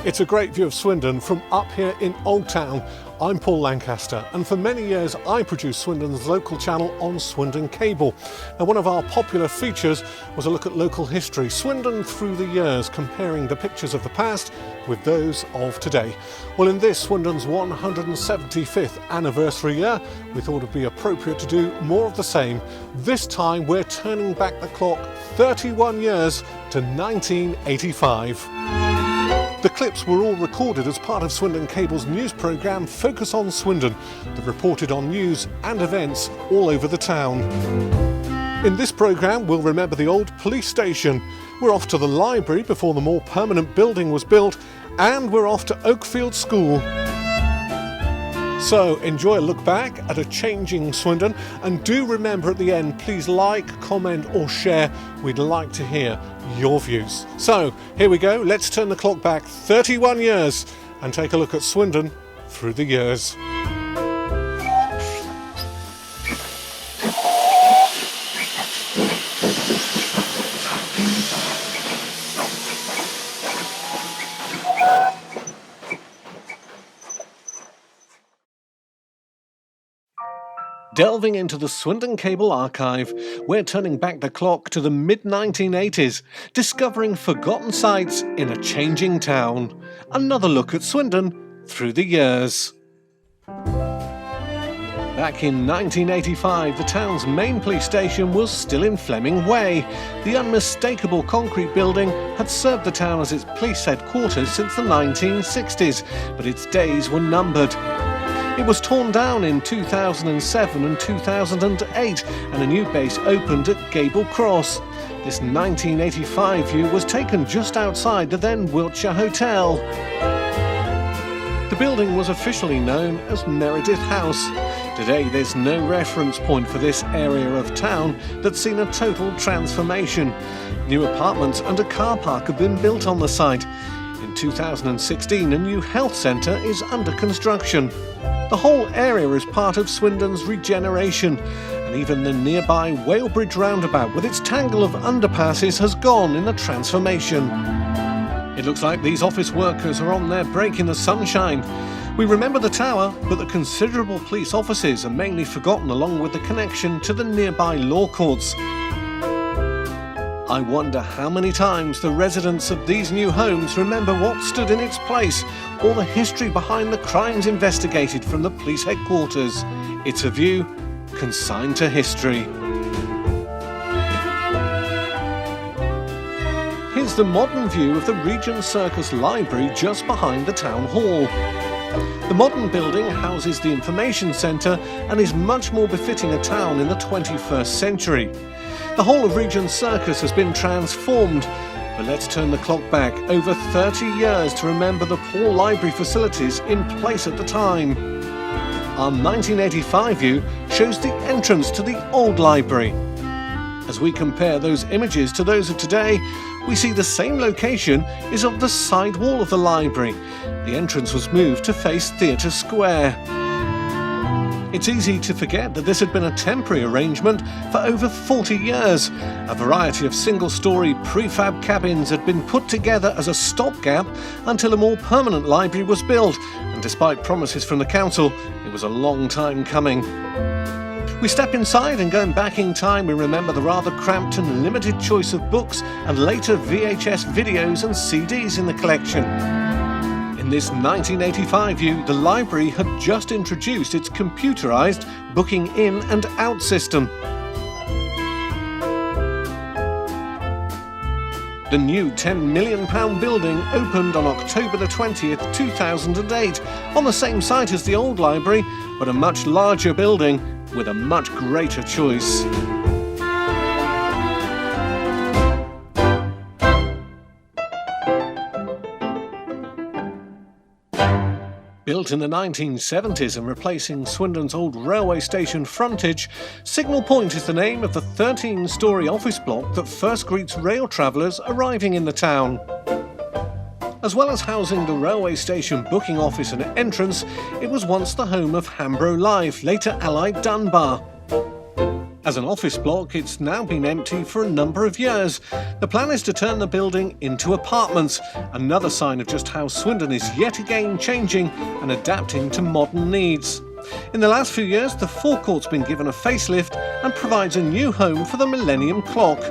It's a great view of Swindon from up here in Old Town. I'm Paul Langcaster, and for many years I produced Swindon's local channel on Swindon Cable. And one of our popular features was a look at local history, Swindon through the years, comparing the pictures of the past with those of today. Well, in this Swindon's 175th anniversary year, we thought it'd be appropriate to do more of the same. This time we're turning back the clock 31 years to 1985. The clips were all recorded as part of Swindon Cable's news programme Focus on Swindon that reported on news and events all over the town. In this programme we'll remember the old police station, we're off to the library before the more permanent building was built, and we're off to Oakfield School. So enjoy a look back at a changing Swindon, and do remember at the end, please like, comment or share. We'd like to hear your views. So here we go, let's turn the clock back 31 years and take a look at Swindon through the years. Delving into the Swindon Cable archive, we're turning back the clock to the mid-1980s, discovering forgotten sites in a changing town. Another look at Swindon through the years. Back in 1985, the town's main police station was still in Fleming Way. The unmistakable concrete building had served the town as its police headquarters since the 1960s, but its days were numbered. It was torn down in 2007 and 2008, and a new base opened at Gable Cross. This 1985 view was taken just outside the then Wiltshire Hotel. The building was officially known as Meredith House. Today there's no reference point for this area of town that's seen a total transformation. New apartments and a car park have been built on the site. In 2016, a new health centre is under construction. The whole area is part of Swindon's regeneration, and even the nearby Walebridge roundabout with its tangle of underpasses has gone in the transformation. It looks like these office workers are on their break in the sunshine. We remember the tower, but the considerable police offices are mainly forgotten, along with the connection to the nearby law courts. I wonder how many times the residents of these new homes remember what stood in its place, or the history behind the crimes investigated from the police headquarters. It's a view consigned to history. Here's the modern view of the Regent Circus Library just behind the town hall. The modern building houses the information centre and is much more befitting a town in the 21st century. The whole of Regent Circus has been transformed, but let's turn the clock back over 30 years to remember the poor library facilities in place at the time. Our 1985 view shows the entrance to the old library. As we compare those images to those of today, we see the same location is of the side wall of the library. The entrance was moved to face Theatre Square. It's easy to forget that this had been a temporary arrangement for over 40 years. A variety of single-storey prefab cabins had been put together as a stopgap until a more permanent library was built, and despite promises from the council, it was a long time coming. We step inside, and going back in time, we remember the rather cramped and limited choice of books and later VHS videos and CDs in the collection. In this 1985 view, the library had just introduced its computerised booking in and out system. The new £10 million building opened on October the 20th, 2008, on the same site as the old library, but a much larger building with a much greater choice. Built in the 1970s and replacing Swindon's old railway station frontage, Signal Point is the name of the 13-storey office block that first greets rail travellers arriving in the town. As well as housing the railway station booking office and entrance, it was once the home of Hambro Life, later Allied Dunbar. As an office block, it's now been empty for a number of years. The plan is to turn the building into apartments, another sign of just how Swindon is yet again changing and adapting to modern needs. In the last few years, the forecourt's been given a facelift and provides a new home for the Millennium Clock.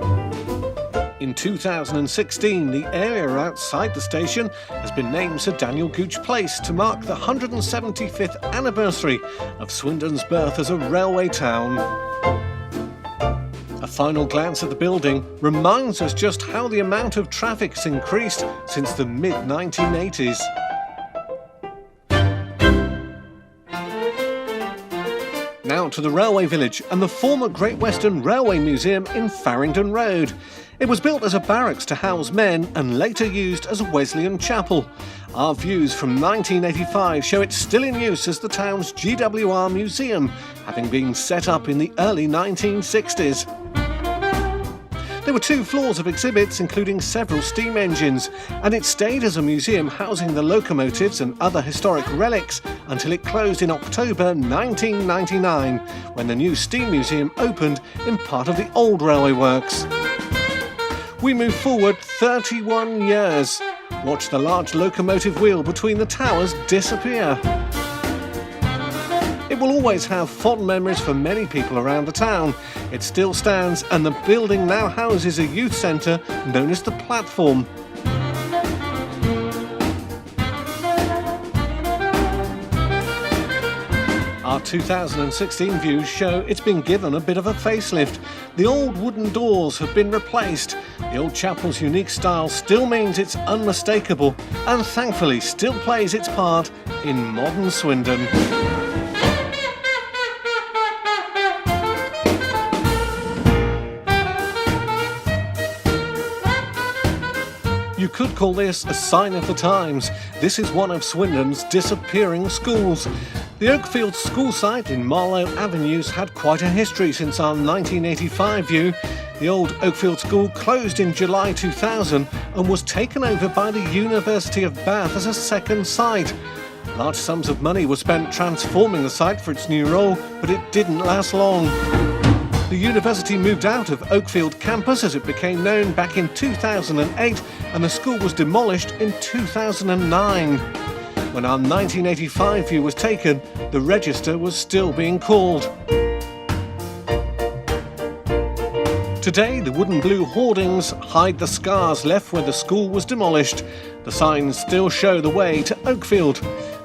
In 2016, the area outside the station has been named Sir Daniel Gooch Place to mark the 175th anniversary of Swindon's birth as a railway town. A final glance at the building reminds us just how the amount of traffic has increased since the mid-1980s. Now to the railway village and the former Great Western Railway Museum in Farringdon Road. It was built as a barracks to house men and later used as a Wesleyan chapel. Our views from 1985 show it's still in use as the town's GWR museum, having been set up in the early 1960s. There were 2 floors of exhibits, including several steam engines, and it stayed as a museum housing the locomotives and other historic relics until it closed in October 1999, when the new steam museum opened in part of the old railway works. We move forward 31 years. Watch the large locomotive wheel between the towers disappear. It will always have fond memories for many people around the town. It still stands, and the building now houses a youth centre known as the Platform. Our 2016 views show it's been given a bit of a facelift. The old wooden doors have been replaced. The old chapel's unique style still means it's unmistakable and thankfully still plays its part in modern Swindon. You could call this a sign of the times. This is one of Swindon's disappearing schools. The Oakfield School site in Marlow Avenue's had quite a history since our 1985 view. The old Oakfield School closed in July 2000 and was taken over by the University of Bath as a second site. Large sums of money were spent transforming the site for its new role, but it didn't last long. The university moved out of Oakfield campus, as it became known, back in 2008, and the school was demolished in 2009. When our 1985 view was taken, the register was still being called. Today, the wood and blue hoardings hide the scars left where the school was demolished. The signs still show the way to Oakfield.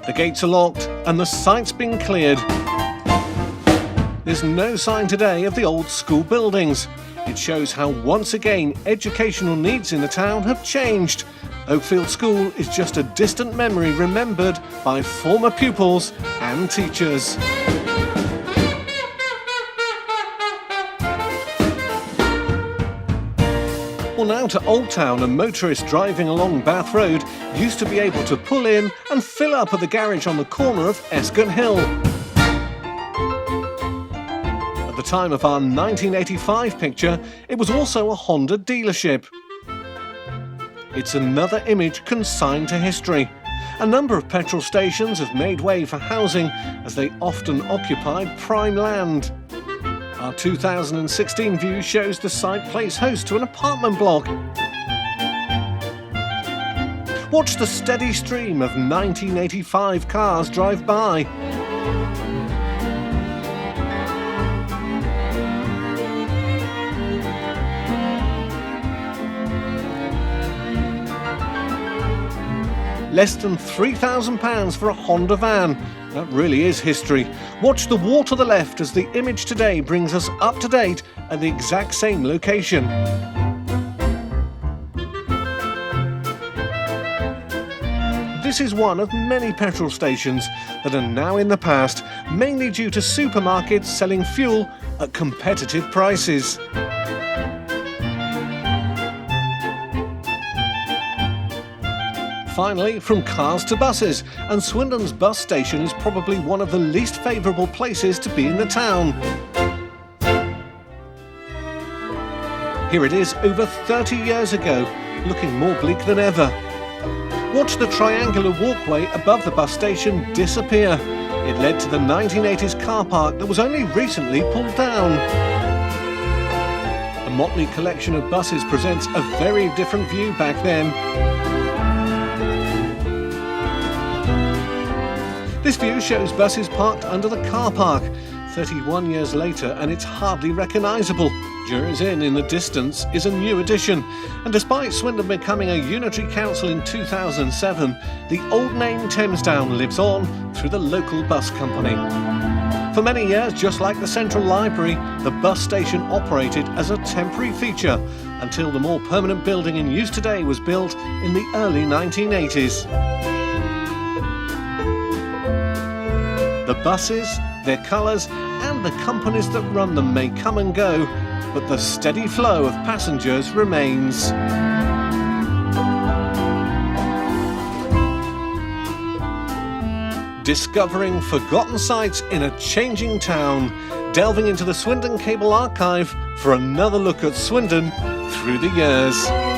The gates are locked and the site's been cleared. There's no sign today of the old school buildings. It shows how once again educational needs in the town have changed. Oakfield School is just a distant memory remembered by former pupils and teachers. Well, now to Old Town. A motorist driving along Bath Road used to be able to pull in and fill up at the garage on the corner of Escott Hill. At the time of our 1985 picture, it was also a Honda dealership. It's another image consigned to history. A number of petrol stations have made way for housing as they often occupied prime land. Our 2016 view shows the site plays host to an apartment block. Watch the steady stream of 1985 cars drive by. Less than £3,000 for a Honda van. That really is history. Watch the wall to the left as the image today brings us up to date at the exact same location. This is one of many petrol stations that are now in the past, mainly due to supermarkets selling fuel at competitive prices. Finally, from cars to buses, and Swindon's bus station is probably one of the least favourable places to be in the town. Here it is over 30 years ago, looking more bleak than ever. Watch the triangular walkway above the bus station disappear. It led to the 1980s car park that was only recently pulled down. motley collection of buses presents a very different view back then. This view shows buses parked under the car park. 31 years later, and it's hardly recognisable. Jury's Inn in the distance is a new addition, and despite Swindon becoming a unitary council in 2007, the old name Thamesdown lives on through the local bus company. For many years, just like the Central Library, the bus station operated as a temporary feature until the more permanent building in use today was built in the early 1980s. The buses, their colours and the companies that run them may come and go, but the steady flow of passengers remains. Discovering forgotten sites in a changing town, delving into the Swindon Cable archive for another look at Swindon through the years.